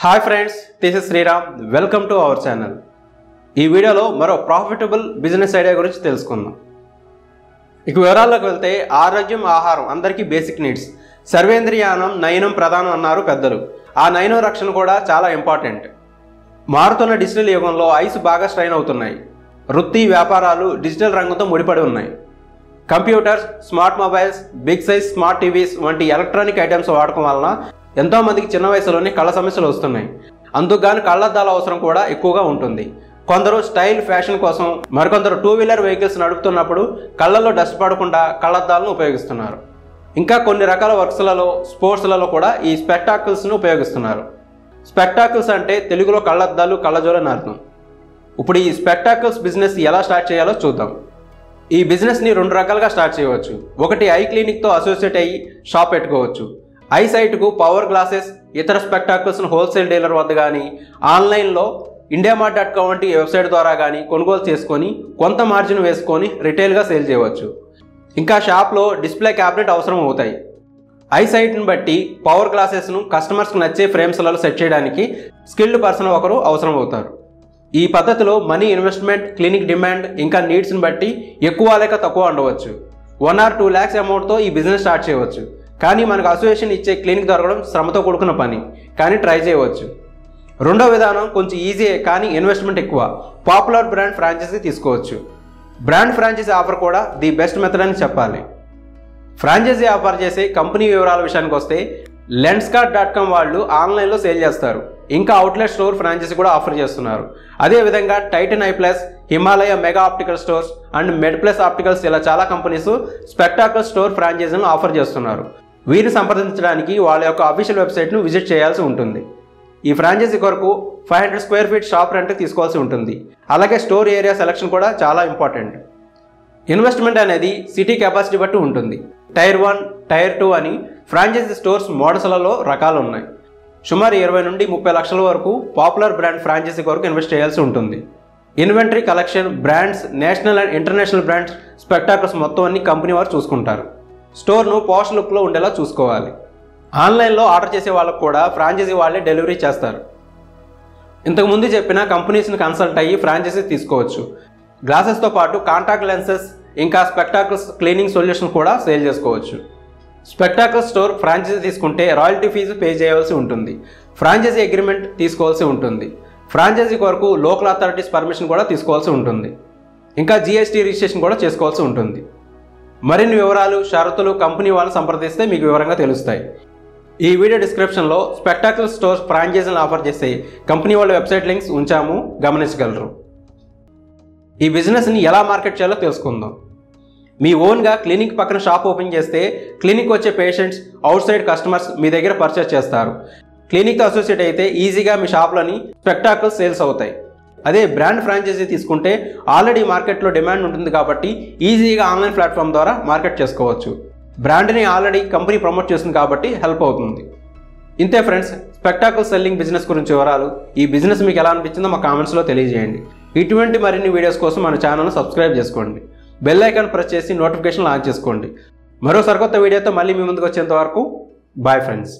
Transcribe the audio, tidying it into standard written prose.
Hi friends, this is Sriram. Welcome to our channel. ఈ వీడియోలో మరో ప్రాఫిటబుల్ బిజినెస్ ఐడియా గురించి తెలుసుకుందాం. ఇక వివరాల్లోకి వెళ్తే ఆరోగ్యం, ఆహారం అందరికీ బేసిక్ నీడ్స్. సర్వేంద్రియానం నయనం ప్రధానం అన్నారు పెద్దలు. ఆ నయనం రక్షణ కూడా చాలా ఇంపార్టెంట్. మారుతున్న డిజిటల్ యుగంలో ఐస్ బాగా స్ట్రైన్ అవుతున్నాయి. వృత్తి, వ్యాపారాలు డిజిటల్ రంగంతో ముడిపడి ఉన్నాయి. Computers, smart mobiles, big size smart TVs వంటి ఎలక్ట్రానిక్ ఐటమ్స్ వాడకం వలన ఎంతోమందికి చిన్న వయసులోనే కళ్ళ సమస్యలు వస్తున్నాయి. అందుకుగాను కళ్ళద్దాల అవసరం కూడా ఎక్కువగా ఉంటుంది. కొందరు స్టైల్, ఫ్యాషన్ కోసం, మరికొందరు 2 వీలర్ వెహికల్స్ నడుపుతున్నప్పుడు కళ్ళల్లో డస్ట్ పడకుండా కళ్ళద్దాలను ఉపయోగిస్తున్నారు. ఇంకా కొన్ని రకాల వర్క్స్లలో, స్పోర్ట్స్లలో కూడా ఈ స్పెక్టాకిల్స్ను ఉపయోగిస్తున్నారు. స్పెక్టాకిల్స్ అంటే తెలుగులో కళ్ళద్దాలు, కళ్ళజోలు అని అర్థం. ఇప్పుడు ఈ స్పెక్టాకిల్స్ బిజినెస్ ఎలా స్టార్ట్ చేయాలో చూద్దాం. ఈ బిజినెస్ని 2 రకాలుగా స్టార్ట్ చేయవచ్చు. ఒకటి ఐ క్లినిక్తో అసోసియేట్ అయ్యి షాప్ పెట్టుకోవచ్చు. ఐ సైట్కు పవర్ గ్లాసెస్, ఇతర స్పెక్టాకిల్స్ను హోల్సేల్ డీలర్ వద్ద కానీ, ఆన్లైన్లో indiamart.com వంటి వెబ్సైట్ ద్వారా కానీ కొనుగోలు చేసుకొని కొంత మార్జిన్ వేసుకొని రిటైల్గా సేల్ చేయవచ్చు. ఇంకా షాప్లో డిస్ప్లే క్యాబినెట్ అవసరం అవుతాయి. ఐ సైట్ని బట్టి పవర్ గ్లాసెస్ను కస్టమర్స్కి నచ్చే ఫ్రేమ్స్లలో సెట్ చేయడానికి స్కిల్డ్ పర్సన్ ఒకరు అవసరం అవుతారు. ఈ పద్ధతిలో మనీ ఇన్వెస్ట్మెంట్, క్లినిక్ డిమాండ్ ఇంకా నీడ్స్ని బట్టి ఎక్కువ లేక తక్కువ ఉండవచ్చు. 1 or 2 lakhs అమౌంట్తో ఈ బిజినెస్ స్టార్ట్ చేయవచ్చు. కానీ మనకు అసోసియేషన్ ఇచ్చే క్లినిక్ దొరకడం శ్రమతో కూడుకున్న పని, కానీ ట్రై చేయవచ్చు. రెండో విధానం కొంచెం ఈజీయే కానీ ఇన్వెస్ట్మెంట్ ఎక్కువ. పాపులర్ బ్రాండ్ ఫ్రాంచైజీ తీసుకోవచ్చు. బ్రాండ్ ఫ్రాంచైజీ ఆఫర్ కూడా ది బెస్ట్ మెథడ్ అని చెప్పాలి. ఫ్రాంచైజీ ఆఫర్ చేసే కంపెనీ వివరాల విషయానికి వస్తే Lenskart.com వాళ్ళు ఆన్లైన్లో సేల్ చేస్తారు. ఇంకా అవుట్లెట్ స్టోర్ ఫ్రాంచైజీ కూడా ఆఫర్ చేస్తున్నారు. అదేవిధంగా Titan Eye Plus, Himalaya mega optical stores and Med Plus opticals ఇలా చాలా కంపెనీస్ స్పెక్టాకల్ స్టోర్ ఫ్రాంచైజీలను ఆఫర్ చేస్తున్నారు. వీరిని సంప్రదించడానికి వాళ్ళ యొక్క అఫీషియల్ వెబ్సైట్ను విజిట్ చేయాల్సి ఉంటుంది. ఈ ఫ్రాంచైజీ కొరకు 500 square feet షాప్ రెంట్ తీసుకోవాల్సి ఉంటుంది. అలాగే స్టోర్ ఏరియా సెలక్షన్ కూడా చాలా ఇంపార్టెంట్. ఇన్వెస్ట్మెంట్ అనేది సిటీ కెపాసిటీ బట్టి ఉంటుంది. టైర్ 1, టైర్ 2 అని ఫ్రాంచైజీ స్టోర్స్ మోడల్స్లలో రకాలు ఉన్నాయి. సుమారు 20 నుండి 30 లక్షల వరకు పాపులర్ బ్రాండ్ ఫ్రాంచైజీ కొరకు ఇన్వెస్ట్ చేయాల్సి ఉంటుంది. Inventory, collection, brands, national and international brands, spectacles మొత్తం అన్ని కంపెనీ వారు చూసుకుంటారు. స్టోర్ను పాష్ లుక్లో ఉండేలా చూసుకోవాలి. ఆన్లైన్లో ఆర్డర్ చేసే వాళ్ళకు కూడా ఫ్రాంచైజీ వాళ్ళే డెలివరీ చేస్తారు. ఇంతకుముందు చెప్పిన కంపెనీస్ని కన్సల్ట్ అయ్యి ఫ్రాంచైజీ తీసుకోవచ్చు. గ్లాసెస్తో పాటు కాంటాక్ట్ లెన్సెస్ ఇంకా స్పెక్టాకిల్స్ క్లీనింగ్ సొల్యూషన్ కూడా సేల్ చేసుకోవచ్చు. స్పెక్టాకిల్ స్టోర్ ఫ్రాంచైజీ తీసుకుంటే రాయల్టీ ఫీజు పే చేయవలసి ఉంటుంది. ఫ్రాంచైజీ అగ్రిమెంట్ తీసుకోవాల్సి ఉంటుంది. ఫ్రాంచైజీ కొరకు లోకల్ అథారిటీస్ పర్మిషన్ కూడా తీసుకోవాల్సి ఉంటుంది. ఇంకా GST రిజిస్ట్రేషన్ కూడా చేసుకోవాల్సి ఉంటుంది. మరిన్ని వివరాలు, షరతులు కంపెనీ వాళ్ళు సంప్రదిస్తే మీకు వివరంగా తెలుస్తాయి. ఈ వీడియో డిస్క్రిప్షన్లో స్పెక్టాకిల్ స్టోర్స్ ఫ్రాంచైజీలను ఆఫర్ చేసే కంపెనీ వాళ్ళ వెబ్సైట్ లింక్స్ ఉంచాము, గమనించగలరు. ఈ బిజినెస్ని ఎలా మార్కెట్ చేయాలో తెలుసుకుందాం. మీ ఓన్గా క్లినిక్ పక్కన షాప్ ఓపెన్ చేస్తే క్లినిక్ వచ్చే పేషెంట్స్, అవుట్ సైడ్ కస్టమర్స్ మీ దగ్గర పర్చేస్ చేస్తారు. క్లినిక్తో అసోసియేట్ అయితే ఈజీగా మీ షాప్లోని స్పెక్టాకిల్స్ సేల్స్ అవుతాయి. అదే బ్రాండ్ ఫ్రాంచైజీ తీసుకుంటే ఆల్రెడీ మార్కెట్లో డిమాండ్ ఉంటుంది కాబట్టి ఈజీగా ఆన్లైన్ ప్లాట్ఫామ్ ద్వారా మార్కెట్ చేసుకోవచ్చు. బ్రాండ్ని ఆల్రెడీ కంపెనీ ప్రమోట్ చేస్తుంది కాబట్టి హెల్ప్ అవుతుంది. ఇంతే ఫ్రెండ్స్, స్పెక్టాకిల్ సెల్లింగ్ బిజినెస్ గురించి వివరాలు. ఈ బిజినెస్ మీకు ఎలా అనిపించిందో మా కామెంట్స్లో తెలియజేయండి. ఇటువంటి మరిన్ని వీడియోస్ కోసం మన ఛానల్ను సబ్స్క్రైబ్ చేసుకోండి. బెల్ ఐకాన్ ప్రెస్ చేసి నోటిఫికేషన్ ఆన్ చేసుకోండి. మరో సరికొత్త వీడియోతో మళ్ళీ మీ ముందుకు వచ్చేంత వరకు బాయ్ ఫ్రెండ్స్.